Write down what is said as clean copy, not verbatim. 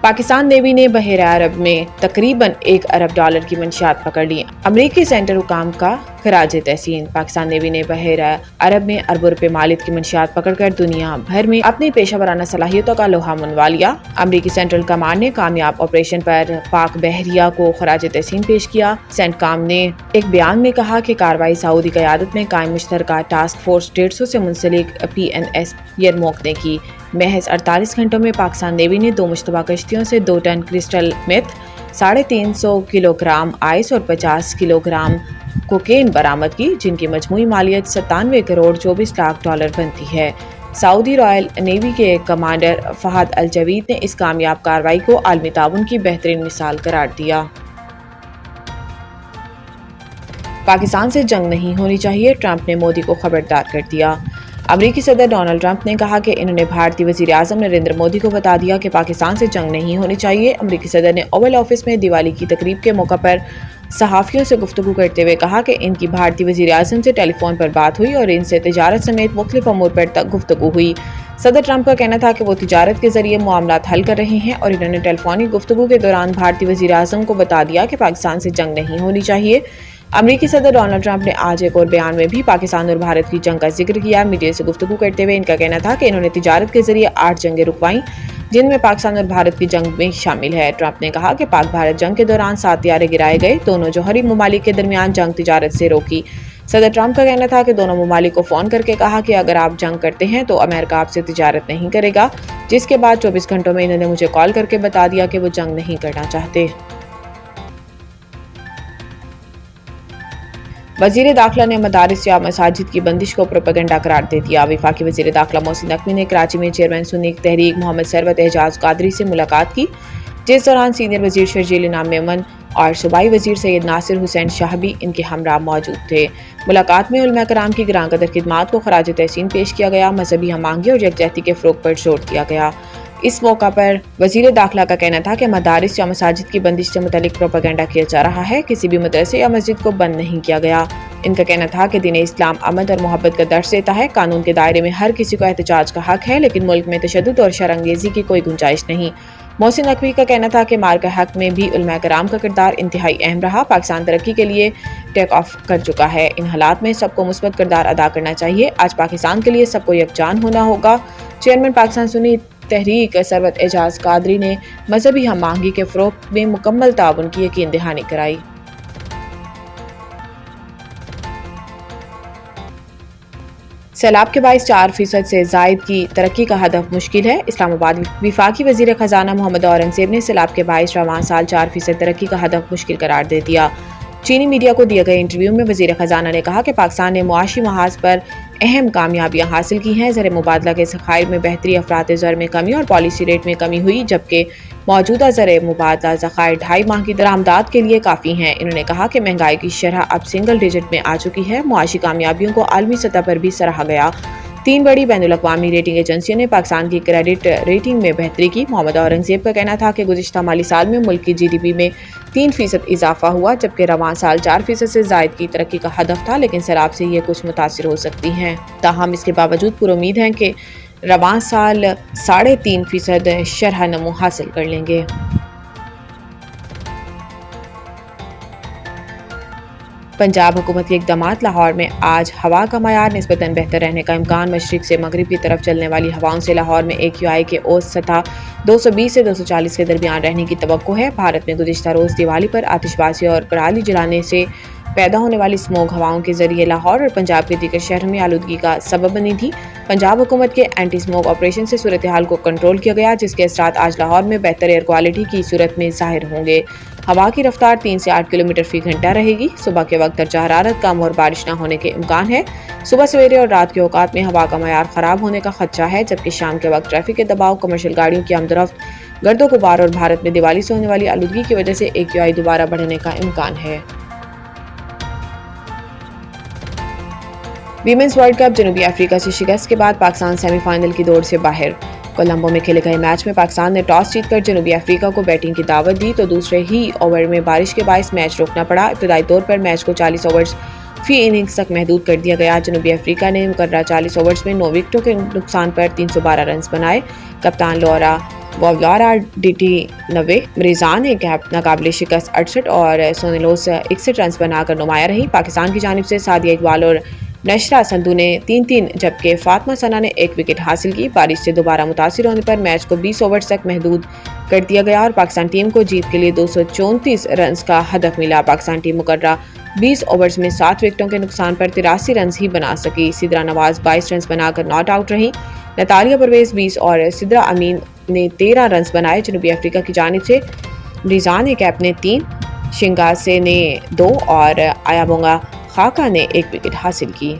Pakistan navy ने बहरा अरब में तकरीबन $1 अरब की मंशियात पकड़ ली। अमरीकी सेंटर हुकाम का खराज तहसीन। पाकिस्तान नेवी ने बहरा अरब में अरबों रुपए मालियत की मंशियात पकड़कर दुनिया भर में अपनी पेशा वराना सलाहियतों का लोहा मनवा लिया। अमरीकी सेंट्रल कमांड ने कामयाब ऑपरेशन पर पाक बहरिया को खराज तहसीन पेश किया। सेंटकॉम ने एक बयान में कहा कि कार्रवाई सऊदी क़यादत में कायम मुश्तरका टास्क फोर्स 150 से मुंसलिक PNS यरमौक ने की। महज 48 घंटों में पाकिस्तान नेवी ने 2 मुश्तबा कश्तियों से 2 ton crystal meth, 350 kilogram ice और 50 किलोग्राम कोकेन बरामद की, जिनकी मजमूई मालियत 97 करोड़ 24 लाख डॉलर बनती है। सऊदी रॉयल नेवी के कमांडर फहद अल जवीद ने इस कामयाब कार्रवाई को आलमी ताउन की बेहतरीन मिसाल करार दिया। पाकिस्तान से जंग नहीं होनी चाहिए, ट्रंप ने मोदी को खबरदार कर दिया। अमरीकी सदर डोनाल्ड ट्रंप ने कहा कि इन्होंने भारतीय वज़ीर आज़म नरेंद्र मोदी को बता दिया कि पाकिस्तान से जंग नहीं होनी चाहिए। अमरीकी सदर ने ओवल ऑफिस में दिवाली की तकरीब के मौका पर सहाफ़ियों से गुफ्तगू करते हुए कहा कि इनकी भारतीय वज़ीर आज़म से टेलीफोन पर बात हुई और इनसे तिजारत समेत मुख्तलिफ अमूर पर तक गुफ्तगू हुई। सदर ट्रंप का कहना था कि वो तिजारत के जरिए मामलात हल कर रहे हैं और इन्होंने टेलीफोनिक गुफ्तगू के दौरान भारतीय वज़ीर आज़म को बता दिया कि पाकिस्तान से जंग नहीं होनी चाहिए। अमरीकी सदर डोनाल्ड ट्रंप ने आज एक और बयान में भी पाकिस्तान और भारत की जंग का जिक्र किया। मीडिया से गुफ्तगू करते हुए इनका कहना था कि इन्होंने तिजारत के जरिए 8 जंगें रुकवाईं, जिनमें पाकिस्तान और भारत की जंग में शामिल है। ट्रंप ने कहा कि पाक भारत जंग के दौरान 7 त्यारे गिराए गए, दोनों जौहरी ममालिक के दरमियान जंग तिजारत से रोकी। सदर ट्रंप का कहना था कि दोनों ममालिक को फ़ोन करके कहा कि अगर आप जंग करते हैं तो अमेरिका आपसे तिजारत नहीं करेगा, जिसके बाद 24 घंटों में इन्होंने मुझे कॉल करके बता दिया कि वो जंग नहीं करना चाहते। वज़ीर दाखिला ने मदारिस या मसाजिद की बंदिश को प्रोपेगेंडा करार दे दिया। वफाकी वज़ीर दाखिला मोहसिन नकवी ने कराची में चेयरमैन सुन्नी तहरीक मोहम्मद सरवत एजाज कादरी से मुलाकात की, जिस दौरान सीनियर वज़ीर शर्जील इनाम मेमन और सूबाई वज़ीर सैयद नासिर हुसैन शाह भी इनके हमरा मौजूद थे। मुलाकात में उलमा कराम की गिरां कदर खिदमात को खराज तहसीन पेश किया गया। मजहबी हमआहंगी और यकजहती के फ़रोग़ पर जोर दिया गया। इस मौका पर वज़ीर दाखिला का कहना था कि मदारिस या मसाजिद की बंदिश से मुतल्लिक प्रोपेगेंडा किया जा रहा है, किसी भी मदरसे या मस्जिद को बंद नहीं किया गया। इनका कहना था कि दीन इस्लाम अमन और मोहब्बत का दर्स देता है। कानून के दायरे में हर किसी को एहतजाज का हक है, लेकिन मुल्क में तशद्दुद और शरअंगेज़ी की कोई गुंजाइश नहीं। मोहसिन नकवी का कहना था कि मार्का हक में भी उलमा कराम का किरदार इंतहाई अहम रहा। पाकिस्तान तरक्की के लिए टेक ऑफ कर चुका है। इन हालात में सबको मुस्बत किरदार अदा करना चाहिए। आज पाकिस्तान के लिए सबको यकजान होना होगा। चेयरमैन पाकिस्तान सुन्नी तहरीक सरवत एजाज कादरी ने मजहबी हमआहंगी के फ़रोग़ में मुकम्मल ताउन की यकीन दहानी कराई। सैलाब के बाइस 4% से ज़ायद की तरक्की का हदफ मुश्किल है। इस्लामाबाद वफाकी वज़ीर ख़जाना मोहम्मद औरंगज़ेब ने सैलाब के बाइस रवां साल 4% तरक्की का हदफ मुश्किल करार दे दिया। चीनी मीडिया को दिए गए इंटरव्यू में वज़ीर ख़जाना ने कहा कि पाकिस्तान ने मुआशी महाज पर अहम कामयाबियां हासिल की हैं। ज़र मुबादला के ज़खायर में बेहतरी, अफरात ज़र में कमी और पॉलिसी रेट में कमी हुई, जबकि मौजूदा ज़र मुबादला ज़खायर 2.5 माह की दरामदात के लिए काफ़ी हैं। इन्होंने कहा कि महंगाई की शरह अब सिंगल डिजिट में आ चुकी है। मुआशी कामयाबियों को आलमी सतह पर भी सराहा गया। 3 बड़ी बैनुल-अक़वामी रेटिंग एजेंसियों ने पाकिस्तान की क्रेडिट रेटिंग में बेहतरी की। मोहम्मद औरंगज़ेब का कहना था कि गुज़िश्ता माली साल में मुल्क की GDP में 3% इजाफा हुआ, जबकि रवां साल 4% से ज़ायद की तरक्की का हदफ था, लेकिन सैलाब से ये कुछ मुतासिर हो सकती हैं। ताहम इसके बावजूद पुरुमीद हैं कि रवां साल 3.5% शरह नमू हासिल कर लेंगे। पंजाब हुकूमत के इक़दामात। लाहौर में आज हवा का मयार निस्बतन बेहतर रहने का इम्कान। मशरिक़ से मगरिब की तरफ चलने वाली हवाओं से लाहौर में AQI के औसत सतह 220 से 240 के दरमियान रहने की तवक्को है। भारत में गुज़िश्ता रोज़ दिवाली पर आतिशबाज़ी और पराली जलाने से पैदा होने वाली स्मोक हवाओं के जरिए लाहौर और पंजाब के दीगर शहरों में आलूदगी का सबब बनी थी। पंजाब हुकूमत के एंटी स्मोक ऑपरेशन से सूरत हाल को कंट्रोल किया गया, जिसके असरात आज लाहौर में बेहतर एयर क्वालिटी की सूरत में ज़ाहिर होंगे। हवा की रफ्तार 3 से 8 किलोमीटर फ़ी घंटा रहेगी। सुबह के वक्त दर्जा हरारत कम और बारिश न होने के इम्कान है। सुबह सवेरे और रात के औकात में हवा का मयार ख़राब होने का खदशा है, जबकि शाम के वक्त ट्रैफिक के दबाव, कमर्शियल गाड़ियों की आमदरफ्त, गर्दो गुबार और भारत में दिवाली से होने वाली आलूदगी की वजह से AQI दोबारा बढ़ने का इम्कान है। Women's world cup. जनूबी अफ्रीका से शिकस्त के बाद पाकिस्तान सेमीफाइनल की दौड़ से बाहर। कोलंबो में खेले गए मैच में पाकिस्तान ने टॉस जीतकर जनूबी अफ्रीका को बैटिंग की दावत दी, तो दूसरे ही ओवर में बारिश के बायस मैच रोकना पड़ा। इब्तदाई तौर पर मैच को 40 ओवर्स फी इनिंग्स तक महदूद कर दिया गया। जनूबी अफ्रीका ने मुकर्ररा 40 ओवर्स में 9 विकेटों के नुकसान पर 312 रन बनाए। कप्तान लौरा وولارا ڈی 90، مریزان ایک ناقابل شکست 68 اور سونیلوس 61 رنز بنا کر نمایاں رہی۔ پاکستان کی جانب سے سعدیہ اقبال اور نشرہ سندھو نے 3-3 جبکہ فاطمہ ثنا نے 1 وکٹ حاصل کی۔ بارش سے دوبارہ متاثر ہونے پر میچ کو 20 اوورز تک محدود کر دیا گیا اور پاکستان ٹیم کو جیت کے لیے 234 رنز کا ہدف ملا۔ پاکستان ٹیم مقررہ 20 اوورز میں 7 وکٹوں کے نقصان پر 83 رنز ہی بنا سکی۔ سدرا نواز 22 رنز بنا کر ناٹ آؤٹ رہیں۔ نتالیہ پرویز 20 اور سدرا امین نے 13 رنز بنائے۔ جنوبی افریقہ کی جانب سے ریزان ایکپ نے 3، شنگاسے نے 2 اور آیابونگا خاکا نے 1 وکٹ حاصل کی۔